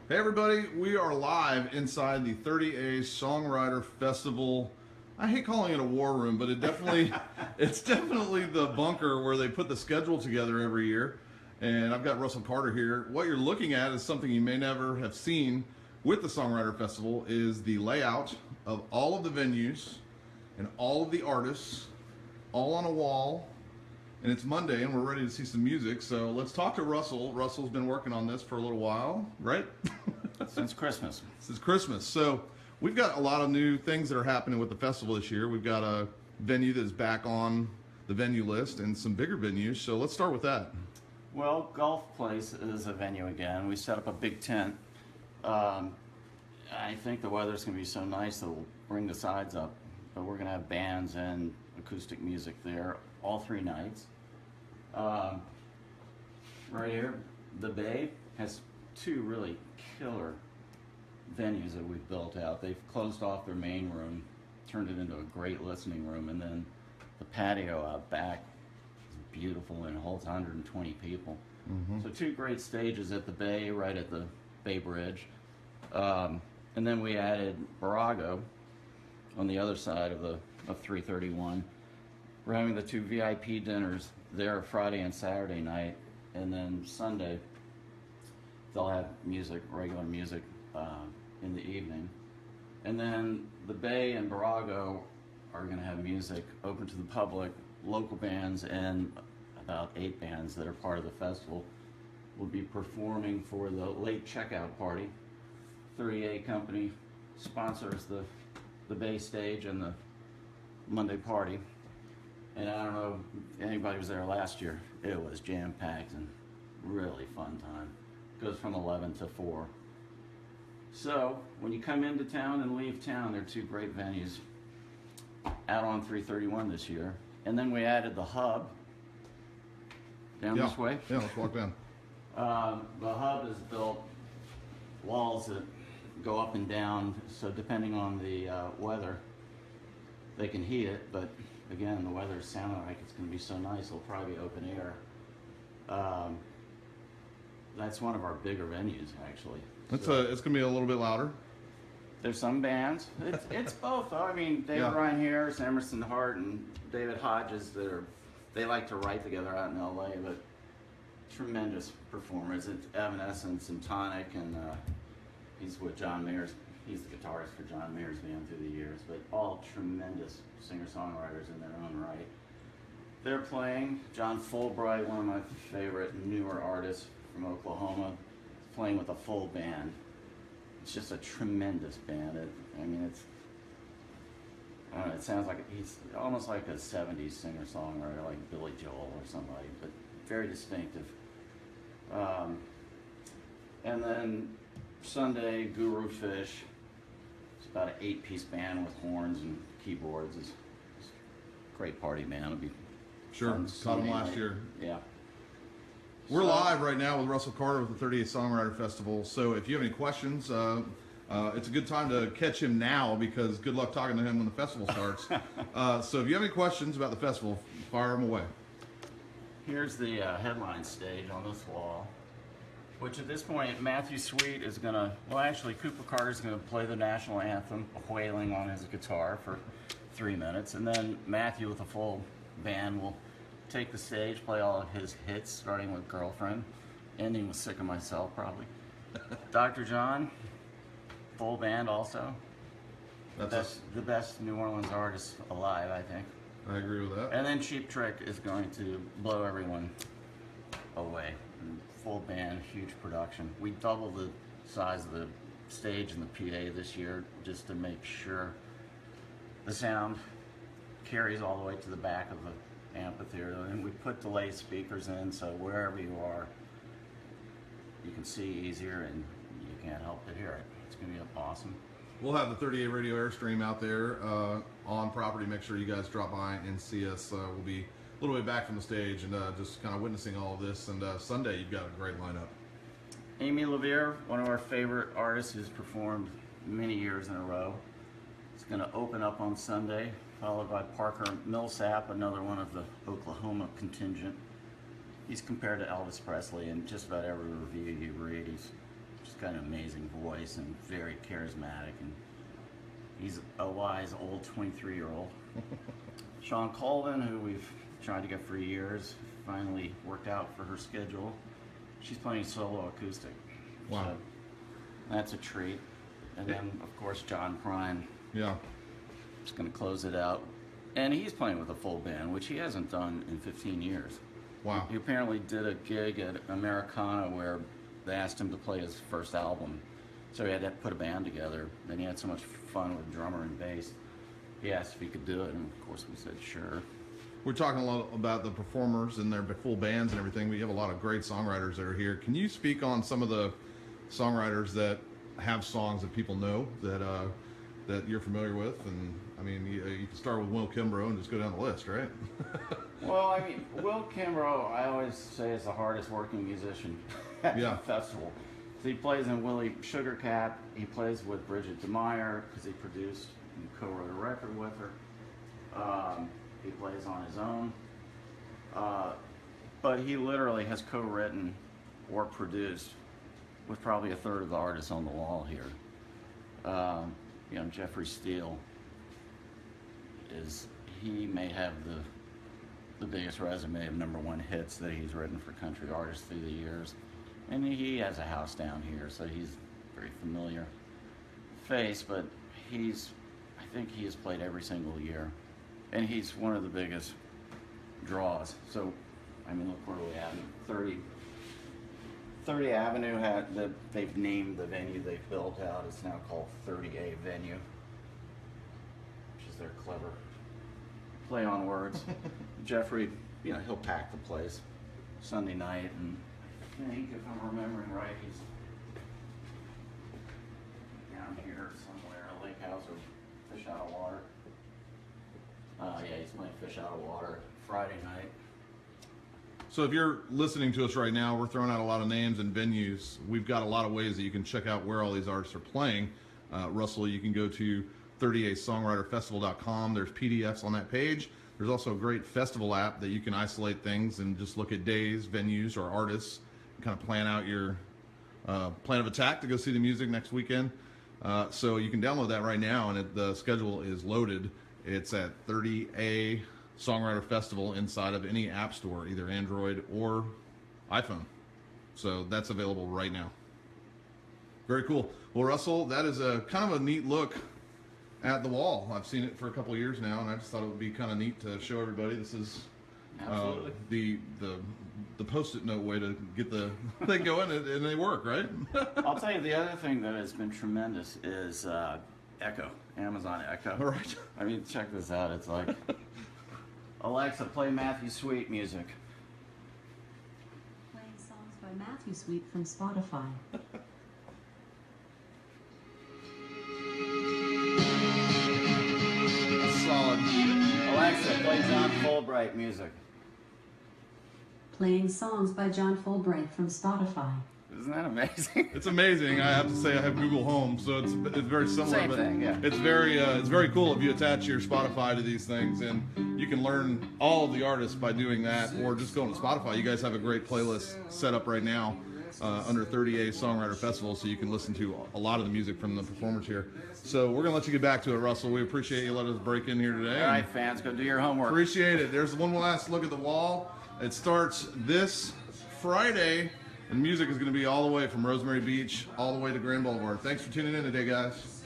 Hey everybody, we are live inside the 30A Songwriter Festival. I hate calling it a war room, but it's definitely the bunker where they put the schedule together every year. And I've got Russell Carter here. What you're looking at is something you may never have seen with the Songwriter Festival is the layout of all of the venues and all of the artists all on a wall. And it's Monday, and we're ready to see some music. So let's talk to Russell. Russell's been working on this for a little while, right? Since Christmas. Since Christmas. So we've got a lot of new things that are happening with the festival this year. We've got a venue that is back on the venue list and some bigger venues. So let's start with that. Well, Golf Place is a venue again. We set up a big tent. I think the weather's going to be so nice that we'll bring the sides up. But we're going to have bands and acoustic music there all 3 nights. Right here, the Bay has 2 really killer venues that we've built out. They've closed off their main room, turned it into a great listening room, and then the patio out back is beautiful and holds 120 people. Mm-hmm. So 2 great stages at the Bay, right at the Bay Bridge. And then we added Barago on the other side of 331. We're having the 2 VIP dinners there Friday and Saturday night, and then Sunday they'll have music, regular music, in the evening. And then the Bay and Barago are going to have music open to the public. Local bands and about 8 bands that are part of the festival will be performing for the late checkout party. 38 Company sponsors the Bay stage and the Monday party. And I don't know if anybody was there last year. It was jam-packed and really fun time. Goes from 11 to 4. So when you come into town and leave town, there are 2 great venues out on 331 this year. And then we added the Hub down this way. Yeah, let's walk down. The Hub is built walls that go up and down, so depending on the weather, they can heat it, but again, the weather's sounding like it's going to be so nice, it'll probably be open air. That's one of our bigger venues, actually. It's going to be a little bit louder. There's some bands. It's both, though. I mean, David Ryan Harris, Emerson Hart, and David Hodges, they like to write together out in LA, but tremendous performers. It's Evanescence and Tonic, and he's with John Mayer's. He's the guitarist for John Mayer's band through the years, but all tremendous singer-songwriters in their own right. They're playing. John Fullbright, one of my favorite newer artists from Oklahoma, playing with a full band. It's just a tremendous band. It sounds like he's almost like a 70s singer-songwriter, like Billy Joel or somebody, but very distinctive. And then Sunday, Guru Fish. It's about an 8-piece band with horns and keyboards. It's a great party band. It'll be sure. Caught him last year. Yeah. We're live right now with Russell Carter with the 38 Songwriter Festival. So if you have any questions, it's a good time to catch him now because good luck talking to him when the festival starts. So if you have any questions about the festival, fire them away. Here's the headline stage on this wall, which at this point Matthew Sweet is going to, well actually Cooper Carter's going to play the national anthem, wailing on his guitar for 3 minutes, and then Matthew with a full band will take the stage, play all of his hits, starting with Girlfriend, ending with Sick of Myself probably. Dr. John, full band also. The best New Orleans artist alive, I think. I agree with that. And then Cheap Trick is going to blow everyone away. Full band, huge production. We doubled the size of the stage and the PA this year just to make sure the sound carries all the way to the back of the amphitheater, and we put delay speakers in so wherever you are you can see easier and you can't help but hear it. It's going to be awesome. We'll have the 38 Radio Airstream out there on property. Make sure you guys drop by and see us. We'll be a little way back from the stage and just kind of witnessing all of this. And Sunday, you've got a great lineup. Amy LaVere, one of our favorite artists who's performed many years in a row, is going to open up on Sunday, followed by Parker Millsap, another one of the Oklahoma contingent. He's compared to Elvis Presley in just about every review you read. He's just got an amazing voice and very charismatic, and he's a wise old 23-year-old. Sean Colvin, who we've tried to get for years, finally worked out for her schedule. She's playing solo acoustic. Wow. So that's a treat. And then, of course, John Prine. Yeah. Just going to close it out. And he's playing with a full band, which he hasn't done in 15 years. Wow. He apparently did a gig at Americana where they asked him to play his first album. So he had to put a band together. Then he had so much fun with drummer and bass. He asked if he could do it, and of course we said sure. We're talking a lot about the performers and their full bands and everything. We have a lot of great songwriters that are here. Can you speak on some of the songwriters that have songs that people know that you're familiar with? And I mean, you can start with Will Kimbrough and just go down the list, right? Well, I mean, Will Kimbrough, I always say, is the hardest working musician at the festival. So he plays in Willie Sugarcat. He plays with Bridget DeMeyer because he produced and co-wrote a record with her. He plays on his own. But he literally has co-written or produced with probably a third of the artists on the wall here. You know, Jeffrey Steele he may have the biggest resume of #1 hits that he's written for country artists through the years. And he has a house down here, so he's a very familiar face, but I think he has played every single year. And he's one of the biggest draws. So, I mean, look where we have him. 30 Avenue they've named the venue they've built out. It's now called 30A Venue, which is their clever play on words. Jeffrey, you know, he'll pack the place Sunday night, and I think, if I'm remembering right, he's down here somewhere, Lake House or Fish Out of Water. Yeah, he's playing Fish Out of Water Friday night. So if you're listening to us right now, we're throwing out a lot of names and venues. We've got a lot of ways that you can check out where all these artists are playing. Russell, you can go to 30asongwriterfestival.com. There's PDFs on that page. There's also a great festival app that you can isolate things and just look at days, venues, or artists, and kind of plan out your plan of attack to go see the music next weekend. So you can download that right now, and the schedule is loaded. It's at 30A Songwriter Festival inside of any app store, either Android or iPhone. So that's available right now. Very cool. Well, Russell, that is a kind of a neat look at the wall. I've seen it for a couple of years now, and I just thought it would be kind of neat to show everybody. This is the post-it note way to get the thing going, and they work, right? I'll tell you, the other thing that has been tremendous is Echo, Amazon Echo. All right. I mean, check this out. It's like, Alexa, play Matthew Sweet music. Playing songs by Matthew Sweet from Spotify. Solid. Alexa, play John Fullbright music. Playing songs by John Fullbright from Spotify. Isn't that amazing? It's amazing. I have to say I have Google Home, so it's very similar. Same thing, yeah. It's very cool if you attach your Spotify to these things, and you can learn all of the artists by doing that, or just going to Spotify. You guys have a great playlist set up right now under 30A Songwriter Festival, so you can listen to a lot of the music from the performers here. So we're gonna let you get back to it, Russell. We appreciate you letting us break in here today. All right, fans, go do your homework. Appreciate it. There's one last look at the wall. It starts this Friday, and music is going to be all the way from Rosemary Beach all the way to Grand Boulevard. Thanks for tuning in today, guys.